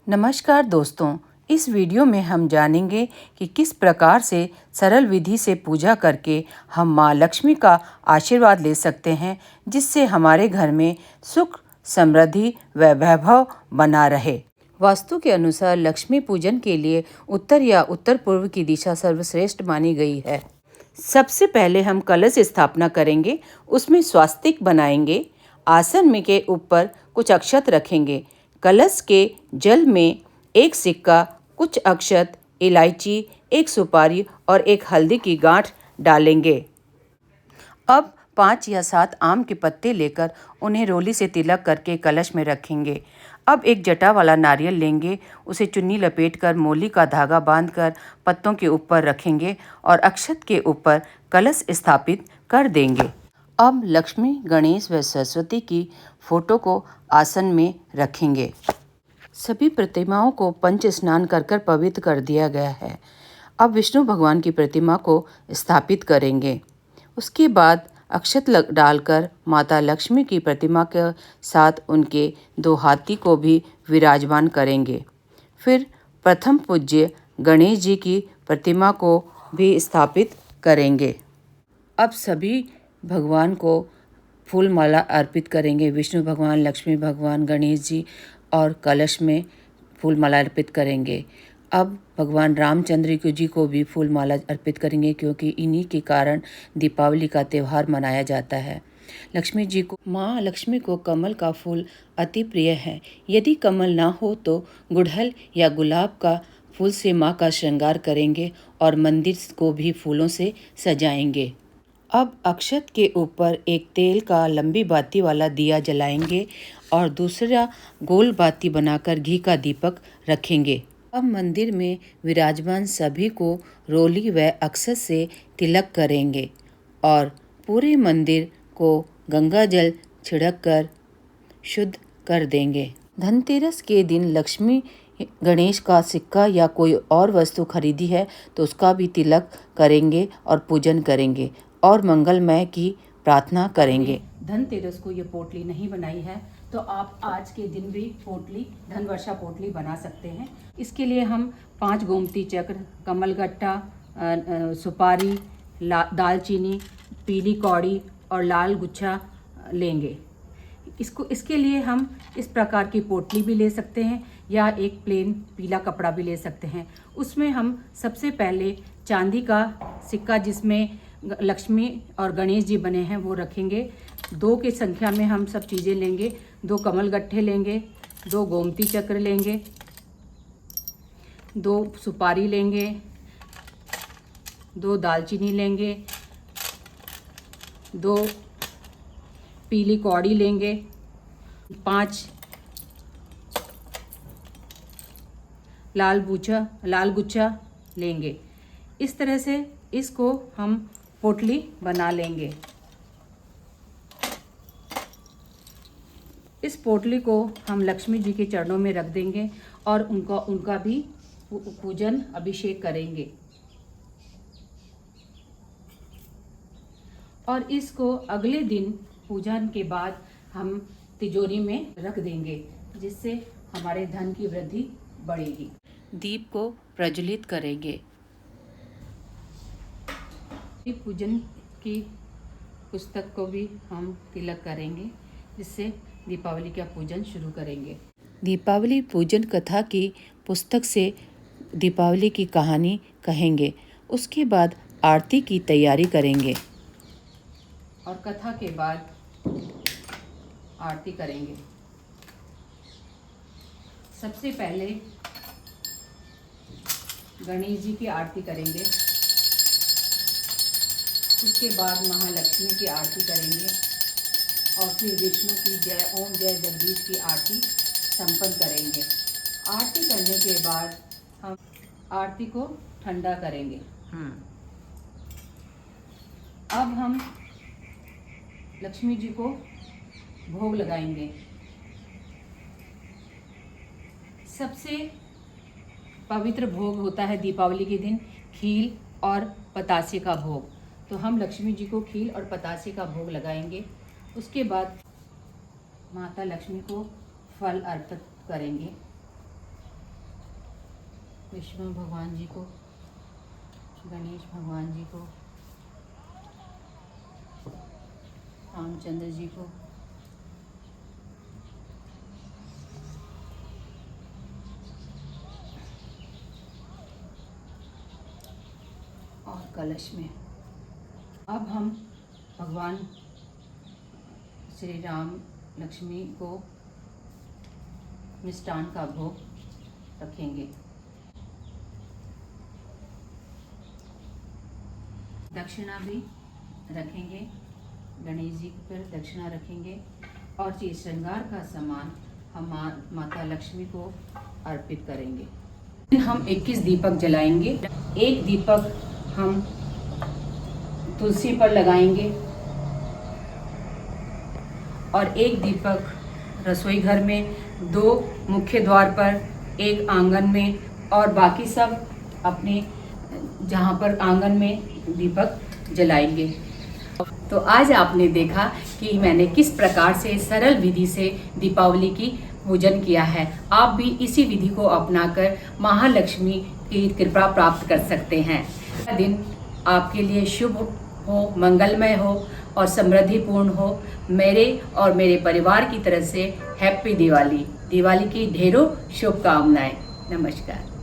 नमस्कार दोस्तों, इस वीडियो में हम जानेंगे कि किस प्रकार से सरल विधि से पूजा करके हम माँ लक्ष्मी का आशीर्वाद ले सकते हैं, जिससे हमारे घर में सुख, समृद्धि व वैभव बना रहे। वास्तु के अनुसार लक्ष्मी पूजन के लिए उत्तर या उत्तर पूर्व की दिशा सर्वश्रेष्ठ मानी गई है। सबसे पहले हम कलश स्थापना करेंगे, उसमें स्वास्तिक बनाएंगे, आसन में के ऊपर कुछ अक्षत रखेंगे। कलश के जल में एक सिक्का, कुछ अक्षत, इलायची, एक सुपारी और एक हल्दी की गांठ डालेंगे। अब 5 या 7 आम के पत्ते लेकर उन्हें रोली से तिलक करके कलश में रखेंगे। अब एक जटा वाला नारियल लेंगे, उसे चुन्नी लपेटकर मोली का धागा बांधकर पत्तों के ऊपर रखेंगे और अक्षत के ऊपर कलश स्थापित कर देंगे। अब लक्ष्मी, गणेश व सरस्वती की फोटो को आसन में रखेंगे। सभी प्रतिमाओं को पंच स्नान कर पवित्र कर दिया गया है। अब विष्णु भगवान की प्रतिमा को स्थापित करेंगे। उसके बाद अक्षत डालकर माता लक्ष्मी की प्रतिमा के साथ उनके 2 हाथी को भी विराजमान करेंगे। फिर प्रथम पूज्य गणेश जी की प्रतिमा को भी स्थापित करेंगे। अब सभी भगवान को फूल माला अर्पित करेंगे। विष्णु भगवान, लक्ष्मी भगवान, गणेश जी और कलश में फूल माला अर्पित करेंगे। अब भगवान रामचंद्र जी को भी फूल माला अर्पित करेंगे, क्योंकि इन्हीं के कारण दीपावली का त्यौहार मनाया जाता है। लक्ष्मी जी को, माँ लक्ष्मी को कमल का फूल अति प्रिय है। यदि कमल ना हो तो गुड़हल या गुलाब का फूल से माँ का श्रृंगार करेंगे और मंदिर को भी फूलों से सजाएंगे। अब अक्षत के ऊपर एक तेल का लंबी बाती वाला दिया जलाएंगे और दूसरा गोल बाती बनाकर घी का दीपक रखेंगे। अब मंदिर में विराजमान सभी को रोली व अक्षत से तिलक करेंगे और पूरे मंदिर को गंगा जल छिड़क कर शुद्ध कर देंगे। धनतेरस के दिन लक्ष्मी गणेश का सिक्का या कोई और वस्तु खरीदी है तो उसका भी तिलक करेंगे और पूजन करेंगे और मंगलमय की प्रार्थना करेंगे। धनतेरस को ये पोटली नहीं बनाई है तो आप आज के दिन भी पोटली, धनवर्षा पोटली बना सकते हैं। इसके लिए हम 5 गोमती चक्र, कमलगट्टा, सुपारी, दालचीनी, पीली कौड़ी और लाल गुच्छा लेंगे। इसके लिए हम इस प्रकार की पोटली भी ले सकते हैं या एक प्लेन पीला कपड़ा भी ले सकते हैं। उसमें हम सबसे पहले चांदी का सिक्का, जिसमें लक्ष्मी और गणेश जी बने हैं, वो रखेंगे। 2 की संख्या में हम सब चीज़ें लेंगे। 2 कमल गट्ठे लेंगे, 2 गोमती चक्र लेंगे, 2 सुपारी लेंगे, 2 दालचीनी लेंगे, 2 पीली कौड़ी लेंगे, 5 लाल गुच्छा लेंगे। इस तरह से इसको हम पोटली बना लेंगे। इस पोटली को हम लक्ष्मी जी के चरणों में रख देंगे और उनका भी पूजन अभिषेक करेंगे और इसको अगले दिन पूजन के बाद हम तिजोरी में रख देंगे, जिससे हमारे धन की वृद्धि बढ़ेगी। दीप को प्रज्वलित करेंगे। पूजन की पुस्तक को भी हम तिलक करेंगे, जिससे दीपावली का पूजन शुरू करेंगे। दीपावली पूजन कथा की पुस्तक से दीपावली की कहानी कहेंगे। उसके बाद आरती की तैयारी करेंगे और कथा के बाद आरती करेंगे। सबसे पहले गणेश जी की आरती करेंगे, उसके बाद महालक्ष्मी की आरती करेंगे और फिर विष्णु की जय, ओम जय जगदीश की आरती संपन्न करेंगे। आरती करने के बाद हम आरती को ठंडा करेंगे। अब हम लक्ष्मी जी को भोग लगाएंगे। सबसे पवित्र भोग होता है दीपावली के दिन खीर और पतासे का भोग। तो हम लक्ष्मी जी को खीर और पतासे का भोग लगाएंगे। उसके बाद माता लक्ष्मी को फल अर्पित करेंगे। विष्णु भगवान जी को, गणेश भगवान जी को, रामचंद्र जी को, और कलश में अब हम भगवान श्री राम लक्ष्मी को मिष्टान का भोग रखेंगे। दक्षिणा भी रखेंगे, गणेश जी पर दक्षिणा रखेंगे और ये श्रृंगार का सामान हम माता लक्ष्मी को अर्पित करेंगे। हम 21 दीपक जलाएंगे। एक दीपक हम तुलसी पर लगाएंगे और एक दीपक रसोई घर में, 2 मुख्य द्वार पर, 1 आंगन में और बाकी सब अपने जहाँ पर आंगन में दीपक जलाएंगे। तो आज आपने देखा कि मैंने किस प्रकार से सरल विधि से दीपावली की पूजन किया है। आप भी इसी विधि को अपनाकर महालक्ष्मी की कृपा प्राप्त कर सकते हैं। दिन आपके लिए शुभ हो, मंगलमय हो और समृद्धिपूर्ण हो। मेरे और मेरे परिवार की तरफ से हैप्पी दिवाली। दिवाली की ढेरों शुभकामनाएं। नमस्कार।